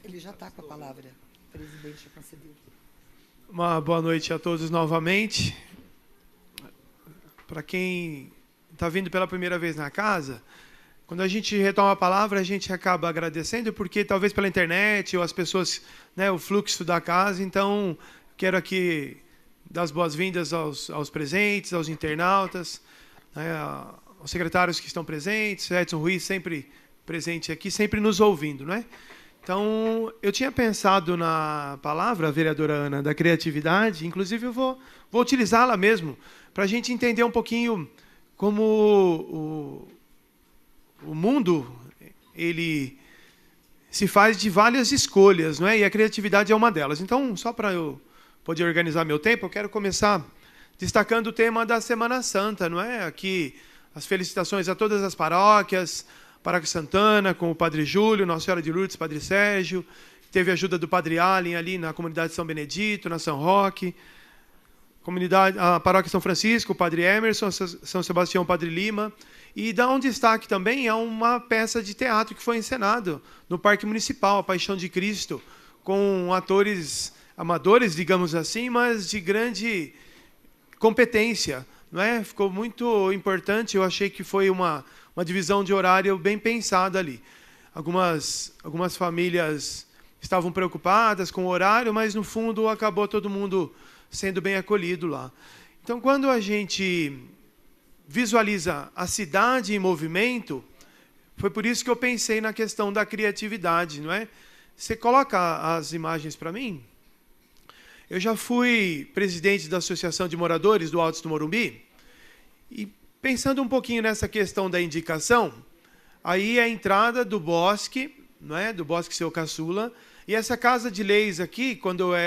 Ele já está com a palavra. O presidente já concedeu. Uma boa noite a todos novamente. Para quem está vindo pela primeira vez na casa, quando a gente retoma a palavra, a gente acaba agradecendo, porque talvez pela internet ou as pessoas, né, o fluxo da casa. Então, quero aqui dar as boas-vindas aos presentes, aos internautas, né, aos secretários que estão presentes, Edson Ruiz sempre presente aqui, sempre nos ouvindo, né? Então, eu tinha pensado na palavra, vereadora Ana, da criatividade, inclusive eu vou utilizá-la mesmo, para a gente entender um pouquinho como o mundo ele se faz de várias escolhas, não é? E a criatividade é uma delas. Então, só para eu poder organizar meu tempo, eu quero começar destacando o tema da Semana Santa, não é? Aqui, as felicitações a todas as paróquias, Paróquia Santana, com o Padre Júlio, Nossa Senhora de Lourdes, Padre Sérgio, teve a ajuda do Padre Allen ali na comunidade de São Benedito, na São Roque, a Paróquia São Francisco, o Padre Emerson, São Sebastião, o Padre Lima, e dá um destaque também a uma peça de teatro que foi encenado no Parque Municipal, A Paixão de Cristo, com atores amadores, digamos assim, mas de grande competência, não é? Ficou muito importante, eu achei que foi uma divisão de horário bem pensada ali. Algumas famílias estavam preocupadas com o horário, mas, no fundo, acabou todo mundo sendo bem acolhido lá. Então, quando a gente visualiza a cidade em movimento, foi por isso que eu pensei na questão da criatividade, não é? Você coloca as imagens para mim? Eu já fui presidente da Associação de Moradores do Alto do Morumbi, e pensando um pouquinho nessa questão da indicação, aí a entrada do Bosque, não é? Do Bosque Seu Caçula, e essa Casa de Leis aqui, quando eu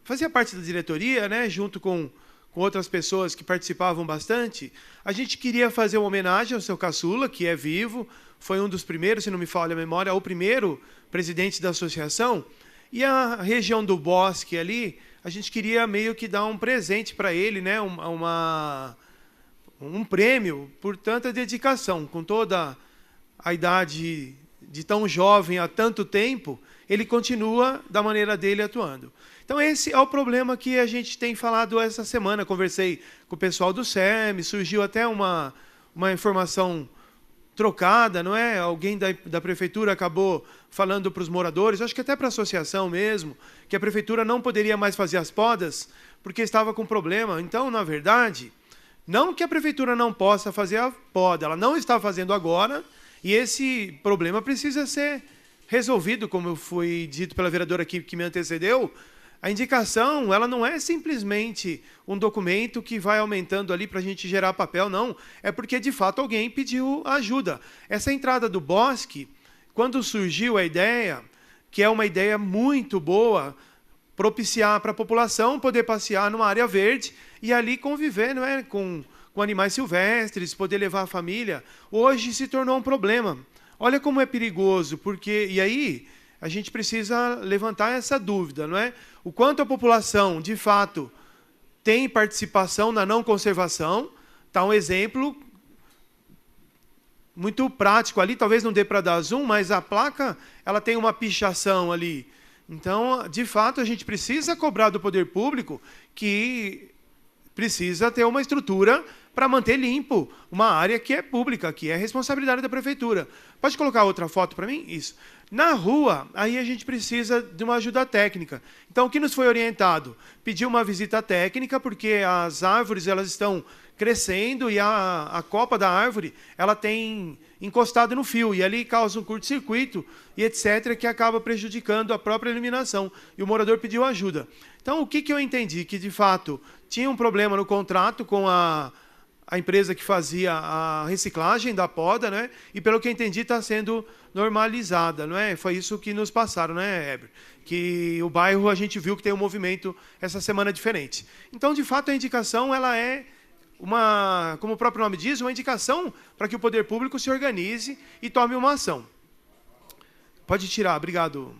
fazia parte da diretoria, né, junto com outras pessoas que participavam bastante, a gente queria fazer uma homenagem ao Seu Caçula, que é vivo, foi um dos primeiros, se não me falha a memória, o primeiro presidente da associação, e a região do Bosque ali, a gente queria meio que dar um presente para ele, né, um prêmio por tanta dedicação, com toda a idade de tão jovem há tanto tempo, ele continua da maneira dele atuando. Então esse é o problema que a gente tem falado essa semana. Conversei com o pessoal do SEMI, surgiu até uma informação trocada, não é? Alguém da prefeitura acabou falando para os moradores, acho que até para a associação mesmo, que a prefeitura não poderia mais fazer as podas porque estava com problema. Então, na verdade, não que a prefeitura não possa fazer a poda, ela não está fazendo agora, e esse problema precisa ser resolvido, como foi dito pela vereadora que me antecedeu. A indicação, ela não é simplesmente um documento que vai aumentando ali para a gente gerar papel, não. É porque, de fato, alguém pediu ajuda. Essa entrada do Bosque, quando surgiu a ideia, que é uma ideia muito boa, propiciar para a população poder passear numa área verde e ali conviver, não é, com animais silvestres, poder levar a família, hoje se tornou um problema. Olha como é perigoso, porque... E aí a gente precisa levantar essa dúvida, não é? O quanto a população, de fato, tem participação na não conservação. Está um exemplo muito prático ali, talvez não dê para dar zoom, mas a placa ela tem uma pichação ali. Então, de fato, a gente precisa cobrar do poder público que precisa ter uma estrutura para manter limpo uma área que é pública, que é responsabilidade da prefeitura. Pode colocar outra foto para mim? Isso. Na rua, aí a gente precisa de uma ajuda técnica. Então, o que nos foi orientado? Pedir uma visita técnica, porque as árvores elas estão crescendo e a copa da árvore ela tem encostado no fio, e ali causa um curto-circuito e etc., que acaba prejudicando a própria iluminação. E o morador pediu ajuda. Então, o que eu entendi? Que, de fato, tinha um problema no contrato com a empresa que fazia a reciclagem da poda, né? E, pelo que eu entendi, está sendo normalizada, não é? Foi isso que nos passaram, né, Heber? Que o bairro, a gente viu que tem um movimento essa semana diferente. Então, de fato, a indicação ela é como o próprio nome diz, uma indicação para que o poder público se organize e tome uma ação. Pode tirar, obrigado.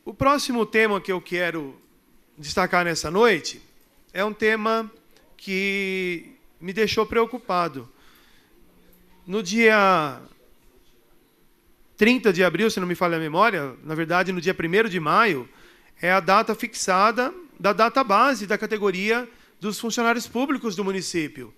O próximo tema que eu quero destacar nessa noite é um tema que me deixou preocupado. No dia 30 de abril, se não me falha a memória, na verdade, no dia 1º de maio, é a data fixada da data base da categoria dos funcionários públicos do município.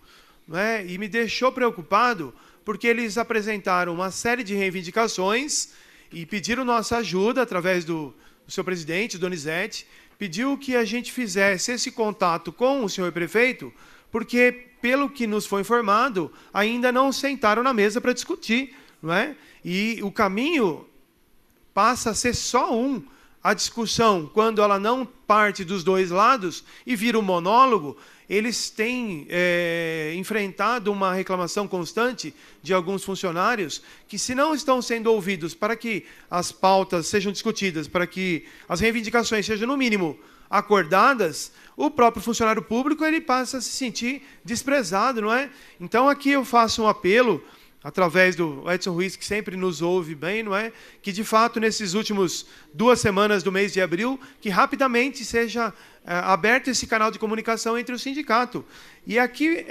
Não é? E me deixou preocupado, porque eles apresentaram uma série de reivindicações e pediram nossa ajuda, através do seu presidente, Donizete, pediu que a gente fizesse esse contato com o senhor prefeito, porque, pelo que nos foi informado, ainda não sentaram na mesa para discutir. Não é? E o caminho passa a ser só um. A discussão, quando ela não parte dos dois lados e vira um monólogo, eles têm enfrentado uma reclamação constante de alguns funcionários que, se não estão sendo ouvidos para que as pautas sejam discutidas, para que as reivindicações sejam, no mínimo, acordadas, o próprio funcionário público ele passa a se sentir desprezado, não é? Então, aqui eu faço um apelo, através do Edson Ruiz, que sempre nos ouve bem, não é? Que, de fato, nesses últimos 2 semanas do mês de abril, que rapidamente seja aberto esse canal de comunicação entre o sindicato. E aqui,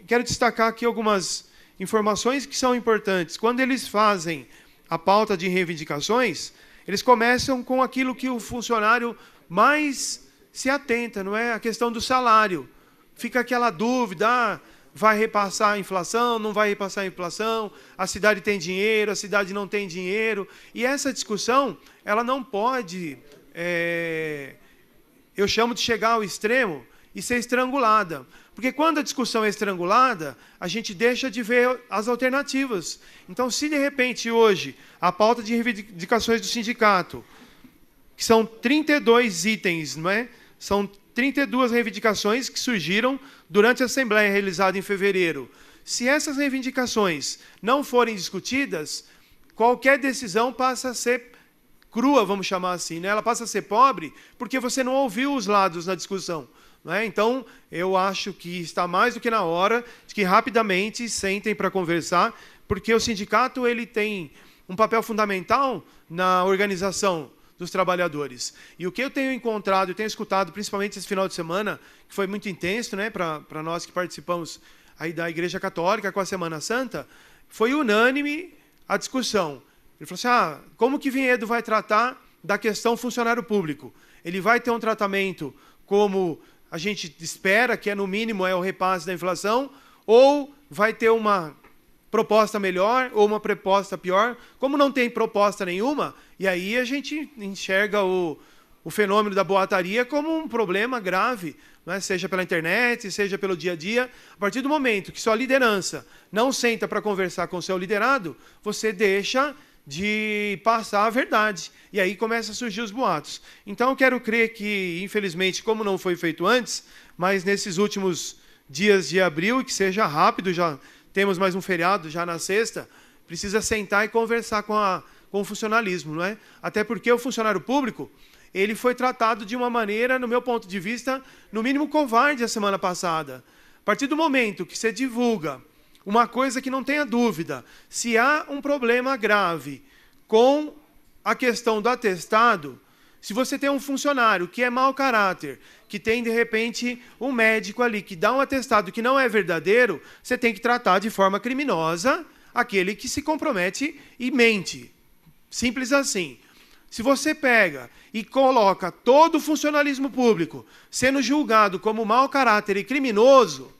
quero destacar aqui algumas informações que são importantes. Quando eles fazem a pauta de reivindicações, eles começam com aquilo que o funcionário mais se atenta, não é? A questão do salário. Fica aquela dúvida, vai repassar a inflação, não vai repassar a inflação, a cidade tem dinheiro, a cidade não tem dinheiro. E essa discussão, ela não pode, eu chamo de chegar ao extremo e ser estrangulada. Porque quando a discussão é estrangulada, a gente deixa de ver as alternativas. Então, se de repente hoje a pauta de reivindicações do sindicato, que são 32 itens, não é? São 32 reivindicações que surgiram durante a Assembleia realizada em fevereiro. Se essas reivindicações não forem discutidas, qualquer decisão passa a ser crua, vamos chamar assim, né? Ela passa a ser pobre, porque você não ouviu os lados na discussão. Não é? Então, eu acho que está mais do que na hora de que rapidamente sentem para conversar, porque o sindicato ele tem um papel fundamental na organização dos trabalhadores. E o que eu tenho encontrado, eu tenho escutado, principalmente esse final de semana, que foi muito intenso, né, para nós que participamos aí da Igreja Católica com a Semana Santa, foi unânime a discussão. Ele falou assim, como que Vinhedo vai tratar da questão funcionário público? Ele vai ter um tratamento como a gente espera, que no mínimo é o repasse da inflação, ou vai ter uma proposta melhor ou uma proposta pior? Como não tem proposta nenhuma, e aí a gente enxerga o fenômeno da boataria como um problema grave, né? Seja pela internet, seja pelo dia a dia. A partir do momento que sua liderança não senta para conversar com o seu liderado, você deixa de passar a verdade. E aí começam a surgir os boatos. Então, eu quero crer que, infelizmente, como não foi feito antes, mas nesses últimos dias de abril, que seja rápido, já temos mais um feriado já na sexta, precisa sentar e conversar com o funcionalismo, não é? Até porque o funcionário público, ele foi tratado de uma maneira, no meu ponto de vista, no mínimo covarde a semana passada. A partir do momento que você divulga uma coisa que não tenha dúvida, se há um problema grave com a questão do atestado, se você tem um funcionário que é mau caráter, que tem, de repente, um médico ali que dá um atestado que não é verdadeiro, você tem que tratar de forma criminosa aquele que se compromete e mente. Simples assim. Se você pega e coloca todo o funcionalismo público sendo julgado como mau caráter e criminoso,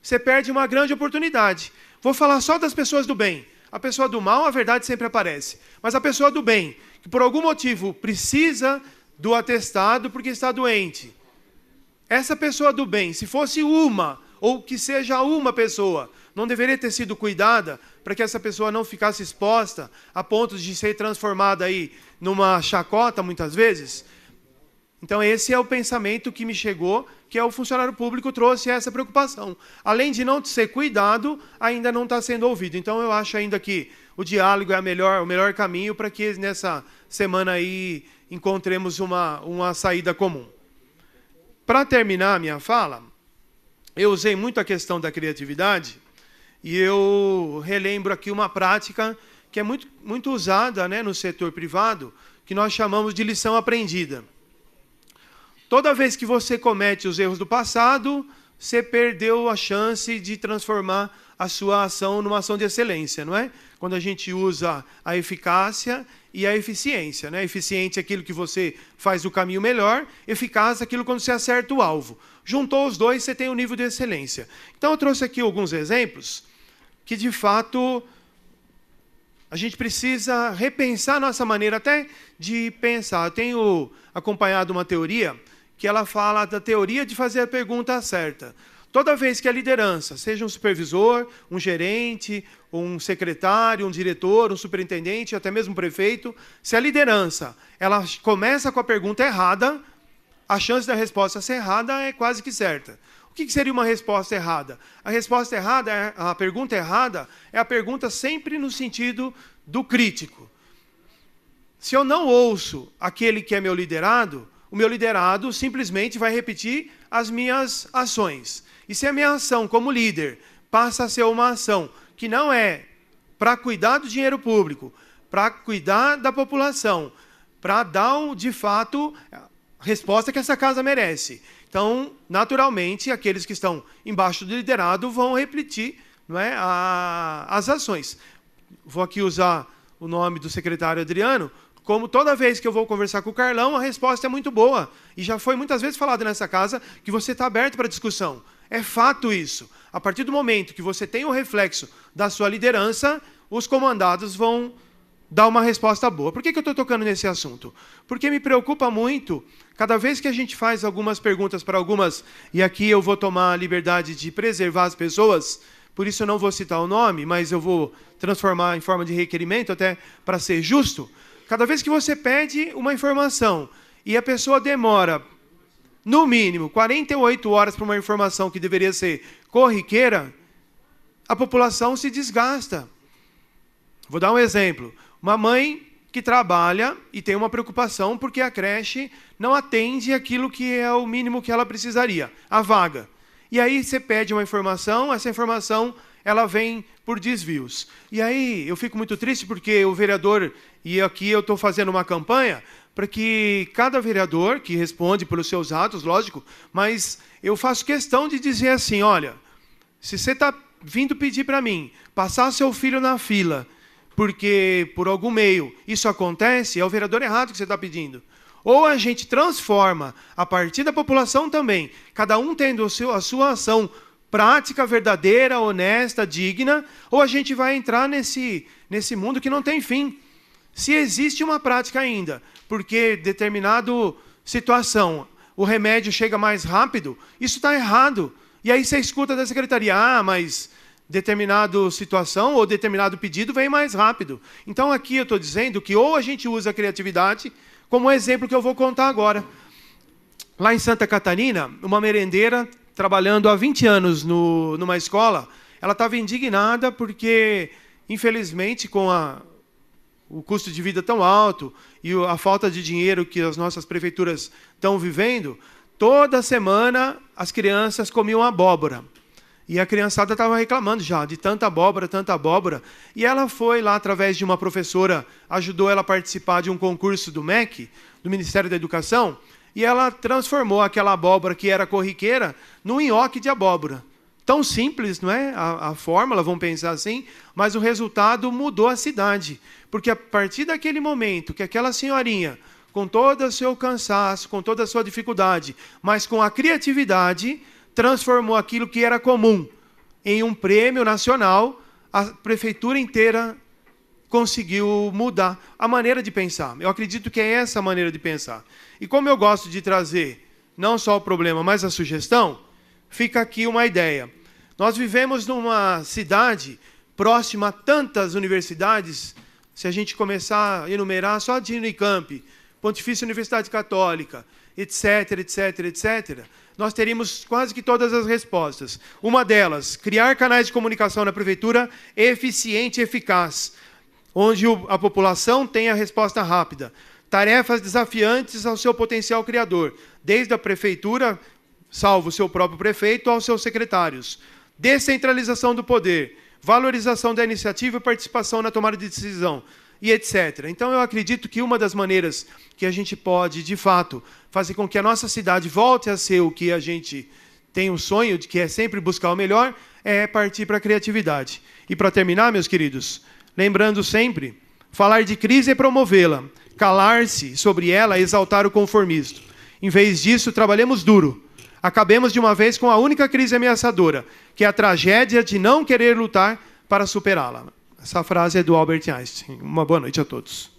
você perde uma grande oportunidade. Vou falar só das pessoas do bem. A pessoa do mal, a verdade sempre aparece. Mas a pessoa do bem, que por algum motivo precisa do atestado porque está doente. Essa pessoa do bem, se fosse uma, ou que seja uma pessoa, não deveria ter sido cuidada para que essa pessoa não ficasse exposta a ponto de ser transformada aí numa chacota, muitas vezes? Então, esse é o pensamento que me chegou, que é o funcionário público trouxe essa preocupação. Além de não ser cuidado, ainda não está sendo ouvido. Então, eu acho ainda que o diálogo é o melhor caminho para que nessa semana aí encontremos uma saída comum. Para terminar a minha fala, eu usei muito a questão da criatividade e eu relembro aqui uma prática que é muito, muito usada, né, no setor privado, que nós chamamos de lição aprendida. Toda vez que você comete os erros do passado, você perdeu a chance de transformar a sua ação numa ação de excelência, não é? Quando a gente usa a eficácia e a eficiência, né? Eficiente é aquilo que você faz o caminho melhor, eficaz é aquilo quando você acerta o alvo. Juntou os dois, você tem um nível de excelência. Então, eu trouxe aqui alguns exemplos que, de fato, a gente precisa repensar a nossa maneira até de pensar. Eu tenho acompanhado uma teoria que ela fala da teoria de fazer a pergunta certa. Toda vez que a liderança, seja um supervisor, um gerente, um secretário, um diretor, um superintendente, até mesmo um prefeito, se a liderança ela começa com a pergunta errada, a chance da resposta ser errada é quase que certa. O que seria uma resposta errada? A resposta errada, a pergunta errada, é a pergunta sempre no sentido do crítico. Se eu não ouço aquele que é meu liderado, o meu liderado simplesmente vai repetir as minhas ações. E se a minha ação como líder passa a ser uma ação que não é para cuidar do dinheiro público, para cuidar da população, para dar, de fato, a resposta que essa casa merece. Então, naturalmente, aqueles que estão embaixo do liderado vão repetir, não é, as ações. Vou aqui usar o nome do secretário Adriano. Como toda vez que eu vou conversar com o Carlão, a resposta é muito boa. E já foi muitas vezes falado nessa casa que você está aberto para discussão. É fato isso. A partir do momento que você tem o reflexo da sua liderança, os comandados vão dar uma resposta boa. Por que eu estou tocando nesse assunto? Porque me preocupa muito, cada vez que a gente faz algumas perguntas para algumas, e aqui eu vou tomar a liberdade de preservar as pessoas, por isso eu não vou citar o nome, mas eu vou transformar em forma de requerimento, até para ser justo. Cada vez que você pede uma informação e a pessoa demora, no mínimo, 48 horas para uma informação que deveria ser corriqueira, a população se desgasta. Vou dar um exemplo. Uma mãe que trabalha e tem uma preocupação porque a creche não atende aquilo que é o mínimo que ela precisaria, a vaga. E aí você pede uma informação, essa informação ela vem por desvios. E aí eu fico muito triste porque o vereador, e aqui eu estou fazendo uma campanha, para que cada vereador, que responde pelos seus atos, lógico, mas eu faço questão de dizer assim, olha, se você está vindo pedir para mim, passar seu filho na fila, porque por algum meio isso acontece, é o vereador errado que você está pedindo. Ou a gente transforma, a partir da população também, cada um tendo a sua ação prática, verdadeira, honesta, digna, ou a gente vai entrar nesse mundo que não tem fim. Se existe uma prática ainda, porque determinada situação, o remédio chega mais rápido, isso está errado. E aí você escuta da secretaria, mas determinada situação ou determinado pedido vem mais rápido. Então aqui eu estou dizendo que ou a gente usa a criatividade, como o exemplo que eu vou contar agora. Lá em Santa Catarina, uma merendeira, trabalhando há 20 anos numa escola, ela estava indignada porque, infelizmente, com o custo de vida tão alto e a falta de dinheiro que as nossas prefeituras estão vivendo, toda semana as crianças comiam abóbora. E a criançada estava reclamando já de tanta abóbora, tanta abóbora. E ela foi lá, através de uma professora, ajudou ela a participar de um concurso do MEC, do Ministério da Educação, e ela transformou aquela abóbora que era corriqueira num nhoque de abóbora. Tão simples, não é? A fórmula, vamos pensar assim, mas o resultado mudou a cidade. Porque a partir daquele momento que aquela senhorinha, com todo o seu cansaço, com toda a sua dificuldade, mas com a criatividade, transformou aquilo que era comum em um prêmio nacional, a prefeitura inteira conseguiu mudar a maneira de pensar. Eu acredito que é essa a maneira de pensar. E como eu gosto de trazer não só o problema, mas a sugestão, fica aqui uma ideia. Nós vivemos numa cidade próxima a tantas universidades, se a gente começar a enumerar só de Unicamp, Pontifícia Universidade Católica, etc., etc., etc., nós teríamos quase que todas as respostas. Uma delas, criar canais de comunicação na prefeitura eficiente e eficaz, onde a população tem a resposta rápida. Tarefas desafiantes ao seu potencial criador, desde a prefeitura, salvo o seu próprio prefeito, aos seus secretários. Descentralização do poder, valorização da iniciativa e participação na tomada de decisão, e etc. Então, eu acredito que uma das maneiras que a gente pode, de fato, fazer com que a nossa cidade volte a ser o que a gente tem um sonho de que é sempre buscar o melhor, é partir para a criatividade. E para terminar, meus queridos, lembrando sempre, falar de crise é promovê-la, calar-se sobre ela é exaltar o conformismo. Em vez disso, trabalhemos duro. Acabemos de uma vez com a única crise ameaçadora, que é a tragédia de não querer lutar para superá-la. Essa frase é do Albert Einstein. Uma boa noite a todos.